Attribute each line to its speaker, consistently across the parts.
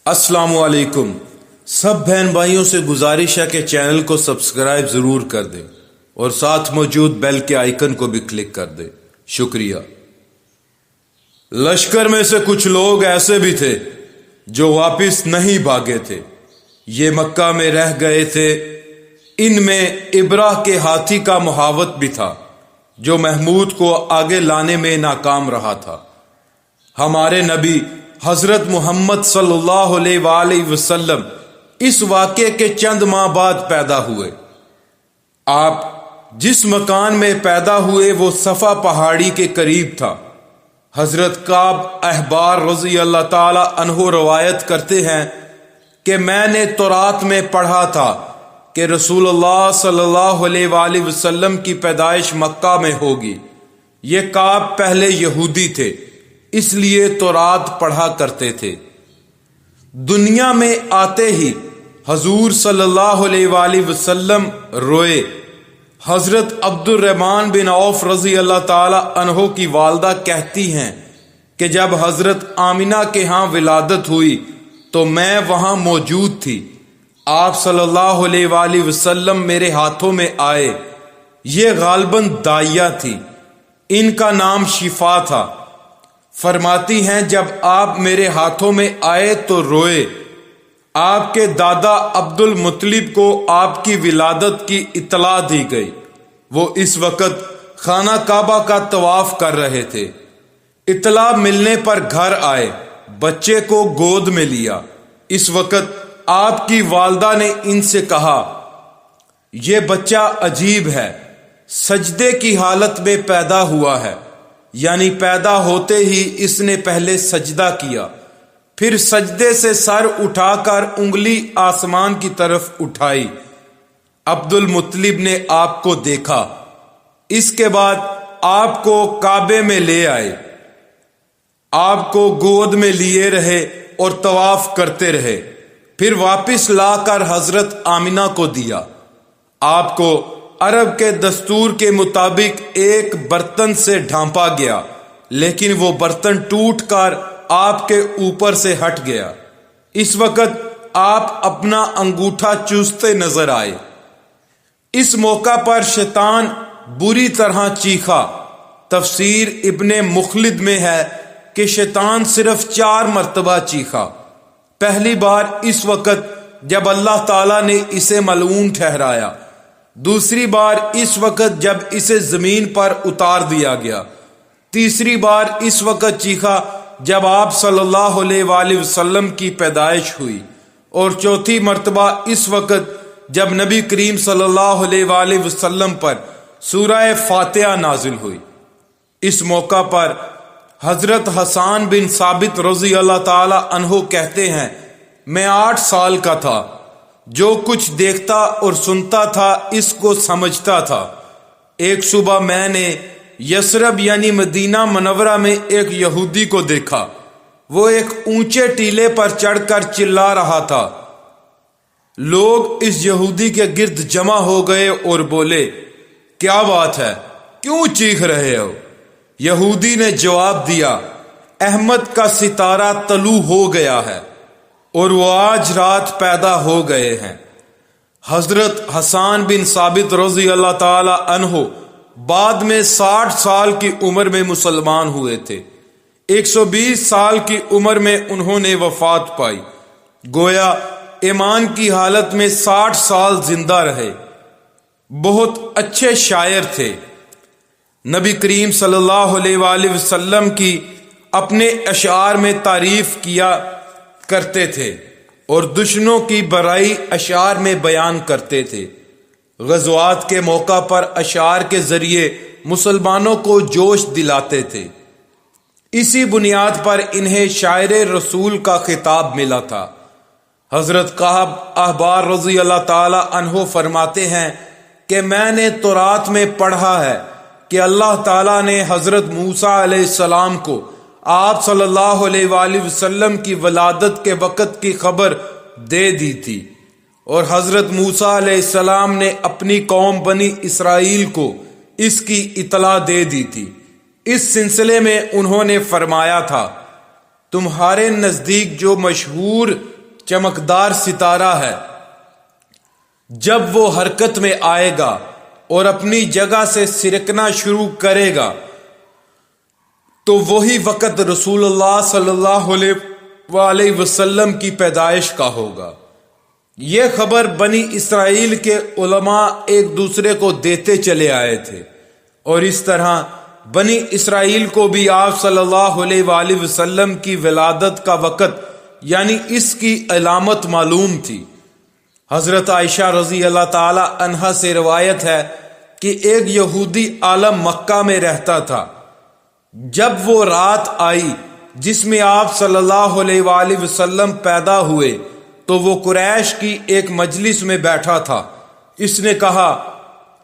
Speaker 1: السلام علیکم۔ سب بہن بھائیوں سے گزارش ہے کہ چینل کو سبسکرائب ضرور کر دیں اور ساتھ موجود بیل کے آئیکن کو بھی کلک کر دیں۔ شکریہ۔ لشکر میں سے کچھ لوگ ایسے بھی تھے جو واپس نہیں بھاگے تھے، یہ مکہ میں رہ گئے تھے۔ ان میں ابراہ کے ہاتھی کا محاوت بھی تھا جو محمود کو آگے لانے میں ناکام رہا تھا۔ ہمارے نبی حضرت محمد صلی اللہ علیہ وآلہ وسلم اس واقعے کے چند ماہ بعد پیدا ہوئے۔ آپ جس مکان میں پیدا ہوئے وہ صفا پہاڑی کے قریب تھا۔ حضرت کعب احبار رضی اللہ تعالی عنہ روایت کرتے ہیں کہ میں نے تورات میں پڑھا تھا کہ رسول اللہ صلی اللہ علیہ وآلہ وسلم کی پیدائش مکہ میں ہوگی۔ یہ کعب پہلے یہودی تھے، اس لیے تورات پڑھا کرتے تھے۔ دنیا میں آتے ہی حضور صلی اللہ علیہ وآلہ وسلم روئے۔ حضرت عبد الرحمن بن عوف رضی اللہ تعالی عنہ کی والدہ کہتی ہیں کہ جب حضرت آمنہ کے ہاں ولادت ہوئی تو میں وہاں موجود تھی۔ آپ صلی اللہ علیہ وآلہ وسلم میرے ہاتھوں میں آئے۔ یہ غالباً دائیا تھی، ان کا نام شفا تھا۔ فرماتی ہیں جب آپ میرے ہاتھوں میں آئے تو روئے۔ آپ کے دادا عبد المطلب کو آپ کی ولادت کی اطلاع دی گئی۔ وہ اس وقت خانہ کعبہ کا طواف کر رہے تھے۔ اطلاع ملنے پر گھر آئے، بچے کو گود میں لیا۔ اس وقت آپ کی والدہ نے ان سے کہا، یہ بچہ عجیب ہے، سجدے کی حالت میں پیدا ہوا ہے، یعنی پیدا ہوتے ہی اس نے پہلے سجدہ کیا، پھر سجدے سے سر اٹھا کر انگلی آسمان کی طرف اٹھائی۔ عبد المطلب نے آپ کو دیکھا، اس کے بعد آپ کو کعبے میں لے آئے، آپ کو گود میں لیے رہے اور طواف کرتے رہے، پھر واپس لا کر حضرت آمنہ کو دیا۔ آپ کو عرب کے دستور کے مطابق ایک برتن سے ڈھانپا گیا، لیکن وہ برتن ٹوٹ کر آپ کے اوپر سے ہٹ گیا۔ اس وقت آپ اپنا انگوٹھا چوستے نظر آئے۔ اس موقع پر شیطان بری طرح چیخا۔ تفسیر ابن مخلد میں ہے کہ شیطان صرف 4 مرتبہ چیخا۔ پہلی بار اس وقت جب اللہ تعالیٰ نے اسے ملعون ٹھہرایا، دوسری بار اس وقت جب اسے زمین پر اتار دیا گیا، تیسری بار اس وقت چیخا جب آپ صلی اللہ علیہ وآلہ وسلم کی پیدائش ہوئی، اور چوتھی مرتبہ اس وقت جب نبی کریم صلی اللہ علیہ وآلہ وسلم پر سورہ فاتحہ نازل ہوئی۔ اس موقع پر حضرت حسان بن ثابت رضی اللہ تعالی عنہ کہتے ہیں، میں 8 سال کا تھا، جو کچھ دیکھتا اور سنتا تھا اس کو سمجھتا تھا۔ ایک صبح میں نے یثرب یعنی مدینہ منورہ میں ایک یہودی کو دیکھا۔ وہ ایک اونچے ٹیلے پر چڑھ کر چلا رہا تھا۔ لوگ اس یہودی کے گرد جمع ہو گئے اور بولے، کیا بات ہے، کیوں چیخ رہے ہو؟ یہودی نے جواب دیا، احمد کا ستارہ طلوع ہو گیا ہے اور وہ آج رات پیدا ہو گئے ہیں۔ حضرت حسان بن ثابت رضی اللہ تعالی عنہ بعد میں 60 سال کی عمر میں مسلمان ہوئے تھے۔ 120 سال کی عمر میں انہوں نے وفات پائی، گویا ایمان کی حالت میں 60 سال زندہ رہے۔ بہت اچھے شاعر تھے۔ نبی کریم صلی اللہ علیہ وآلہ وسلم کی اپنے اشعار میں تعریف کیا کرتے تھے اور دشمنوں کی برائی اشعار میں بیان کرتے تھے۔ غزوات کے موقع پر اشعار کے ذریعے مسلمانوں کو جوش دلاتے تھے۔ اسی بنیاد پر انہیں شاعر رسول کا خطاب ملا تھا۔ حضرت کعب احبار رضی اللہ تعالی عنہ فرماتے ہیں کہ میں نے تورات میں پڑھا ہے کہ اللہ تعالیٰ نے حضرت موسیٰ علیہ السلام کو آپ صلی اللہ علیہ وآلہ وسلم کی ولادت کے وقت کی خبر دے دی تھی، اور حضرت موسیٰ علیہ السلام نے اپنی قوم بنی اسرائیل کو اس کی اطلاع دے دی تھی۔ اس سلسلے میں انہوں نے فرمایا تھا، تمہارے نزدیک جو مشہور چمکدار ستارہ ہے۔ جب وہ حرکت میں آئے گا اور اپنی جگہ سے سرکنا شروع کرے گا تو وہی وقت رسول اللہ صلی اللہ علیہ وسلم کی پیدائش کا ہوگا۔ یہ خبر بنی اسرائیل کے علماء ایک دوسرے کو دیتے چلے آئے تھے، اور اس طرح بنی اسرائیل کو بھی آپ صلی اللہ علیہ وآلہ وسلم کی ولادت کا وقت یعنی اس کی علامت معلوم تھی۔ حضرت عائشہ رضی اللہ تعالی عنہا سے روایت ہے کہ ایک یہودی عالم مکہ میں رہتا تھا۔ جب وہ رات آئی جس میں آپ صلی اللہ علیہ وآلہ وسلم پیدا ہوئے تو وہ قریش کی ایک مجلس میں بیٹھا تھا۔ اس نے کہا،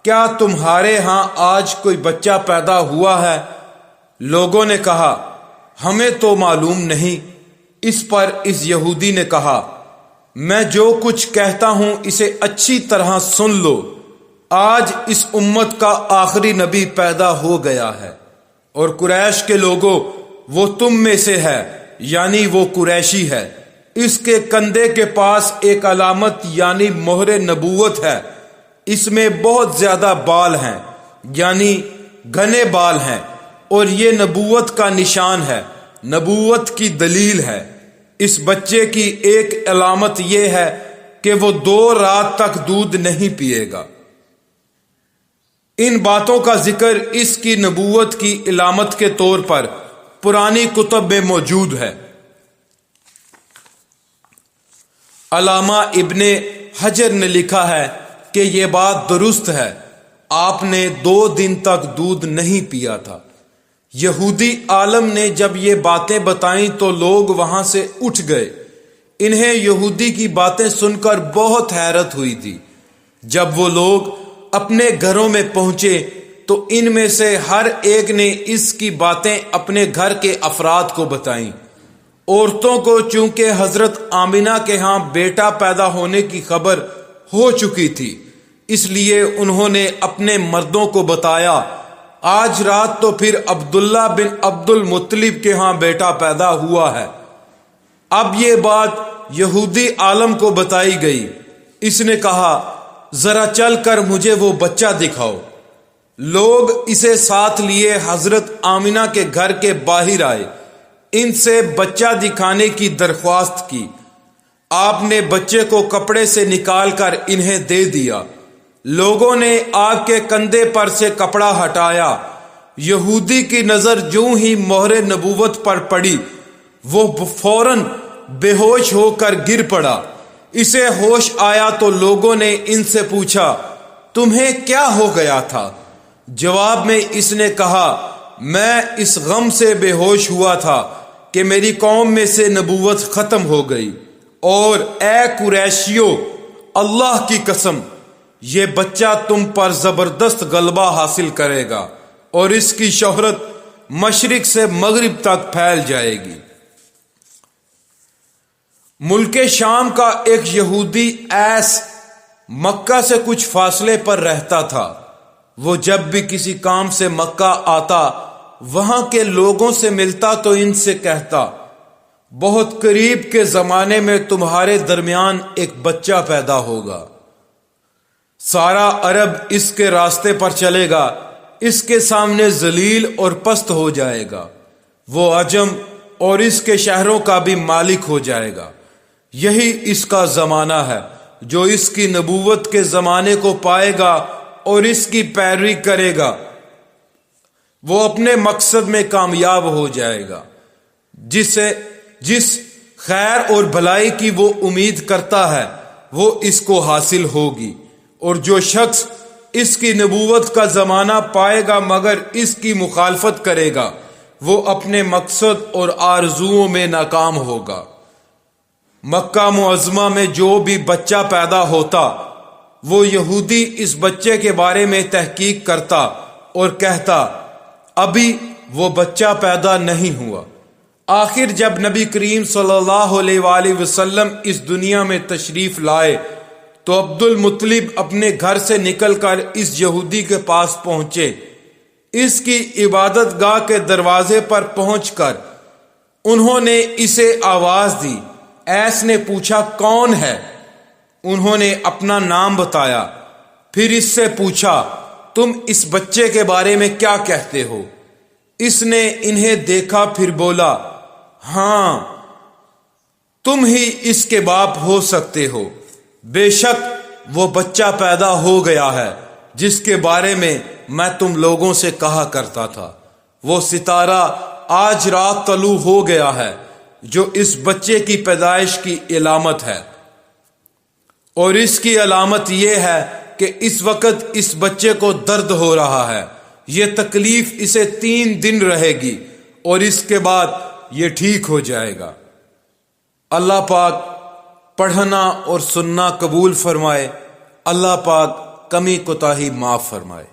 Speaker 1: کیا تمہارے ہاں آج کوئی بچہ پیدا ہوا ہے؟ لوگوں نے کہا، ہمیں تو معلوم نہیں۔ اس پر اس یہودی نے کہا، میں جو کچھ کہتا ہوں اسے اچھی طرح سن لو۔ آج اس امت کا آخری نبی پیدا ہو گیا ہے، اور قریش کے لوگوں وہ تم میں سے ہے، یعنی وہ قریشی ہے۔ اس کے کندھے کے پاس ایک علامت یعنی مہر نبوت ہے۔ اس میں بہت زیادہ بال ہیں، یعنی گھنے بال ہیں، اور یہ نبوت کا نشان ہے، نبوت کی دلیل ہے۔ اس بچے کی ایک علامت یہ ہے کہ وہ 2 رات تک دودھ نہیں پیے گا۔ ان باتوں کا ذکر اس کی نبوت کی علامت کے طور پر پرانی کتب میں موجود ہے۔ علامہ ابن حجر نے لکھا ہے کہ یہ بات درست ہے، آپ نے 2 دن تک دودھ نہیں پیا تھا۔ یہودی عالم نے جب یہ باتیں بتائیں تو لوگ وہاں سے اٹھ گئے۔ انہیں یہودی کی باتیں سن کر بہت حیرت ہوئی تھی۔ جب وہ لوگ اپنے گھروں میں پہنچے تو ان میں سے ہر ایک نے اس کی باتیں اپنے گھر کے افراد کو بتائیں۔ عورتوں کو چونکہ حضرت آمنہ کے ہاں بیٹا پیدا ہونے کی خبر ہو چکی تھی، اس لیے انہوں نے اپنے مردوں کو بتایا، آج رات تو پھر عبداللہ بن عبد المطلب کے ہاں بیٹا پیدا ہوا ہے۔ اب یہ بات یہودی عالم کو بتائی گئی۔ اس نے کہا، ذرا چل کر مجھے وہ بچہ دکھاؤ۔ لوگ اسے ساتھ لیے حضرت آمنہ کے گھر کے باہر آئے، ان سے بچہ دکھانے کی درخواست کی۔ آپ نے بچے کو کپڑے سے نکال کر انہیں دے دیا۔ لوگوں نے آپ کے کندھے پر سے کپڑا ہٹایا۔ یہودی کی نظر جوں ہی مہر نبوت پر پڑی، وہ فوراً بے ہوش ہو کر گر پڑا۔ اسے ہوش آیا تو لوگوں نے ان سے پوچھا، تمہیں کیا ہو گیا تھا؟ جواب میں اس نے کہا، میں اس غم سے بے ہوش ہوا تھا کہ میری قوم میں سے نبوت ختم ہو گئی، اور اے قریشیو، اللہ کی قسم، یہ بچہ تم پر زبردست غلبہ حاصل کرے گا اور اس کی شہرت مشرق سے مغرب تک پھیل جائے گی۔ ملک شام کا ایک یہودی ایس مکہ سے کچھ فاصلے پر رہتا تھا۔ وہ جب بھی کسی کام سے مکہ آتا، وہاں کے لوگوں سے ملتا تو ان سے کہتا، بہت قریب کے زمانے میں تمہارے درمیان ایک بچہ پیدا ہوگا، سارا عرب اس کے راستے پر چلے گا، اس کے سامنے ذلیل اور پست ہو جائے گا، وہ عجم اور اس کے شہروں کا بھی مالک ہو جائے گا۔ یہی اس کا زمانہ ہے، جو اس کی نبوت کے زمانے کو پائے گا اور اس کی پیروی کرے گا، وہ اپنے مقصد میں کامیاب ہو جائے گا۔ جس خیر اور بھلائی کی وہ امید کرتا ہے وہ اس کو حاصل ہوگی، اور جو شخص اس کی نبوت کا زمانہ پائے گا مگر اس کی مخالفت کرے گا، وہ اپنے مقصد اور آرزوؤں میں ناکام ہوگا۔ مکہ معظمہ میں جو بھی بچہ پیدا ہوتا، وہ یہودی اس بچے کے بارے میں تحقیق کرتا اور کہتا، ابھی وہ بچہ پیدا نہیں ہوا۔ آخر جب نبی کریم صلی اللہ علیہ وآلہ وسلم اس دنیا میں تشریف لائے تو عبد المطلب اپنے گھر سے نکل کر اس یہودی کے پاس پہنچے۔ اس کی عبادت گاہ کے دروازے پر پہنچ کر انہوں نے اسے آواز دی، ایس نے پوچھا کون ہے؟ انہوں نے اپنا نام بتایا۔ پھر اس سے پوچھا تم اس بچے کے بارے میں کیا کہتے ہو؟ اس نے انہیں دیکھا پھر بولا ہاں تم ہی اس کے باپ ہو سکتے ہو۔ بے شک وہ بچہ پیدا ہو گیا ہے جس کے بارے میں میں تم لوگوں سے کہا کرتا تھا۔ وہ ستارہ آج رات طلوع ہو گیا ہے جو اس بچے کی پیدائش کی علامت ہے، اور اس کی علامت یہ ہے کہ اس وقت اس بچے کو درد ہو رہا ہے۔ یہ تکلیف اسے 3 دن رہے گی اور اس کے بعد یہ ٹھیک ہو جائے گا۔ اللہ پاک پڑھنا اور سننا قبول فرمائے۔ اللہ پاک کمی کوتاہی معاف فرمائے۔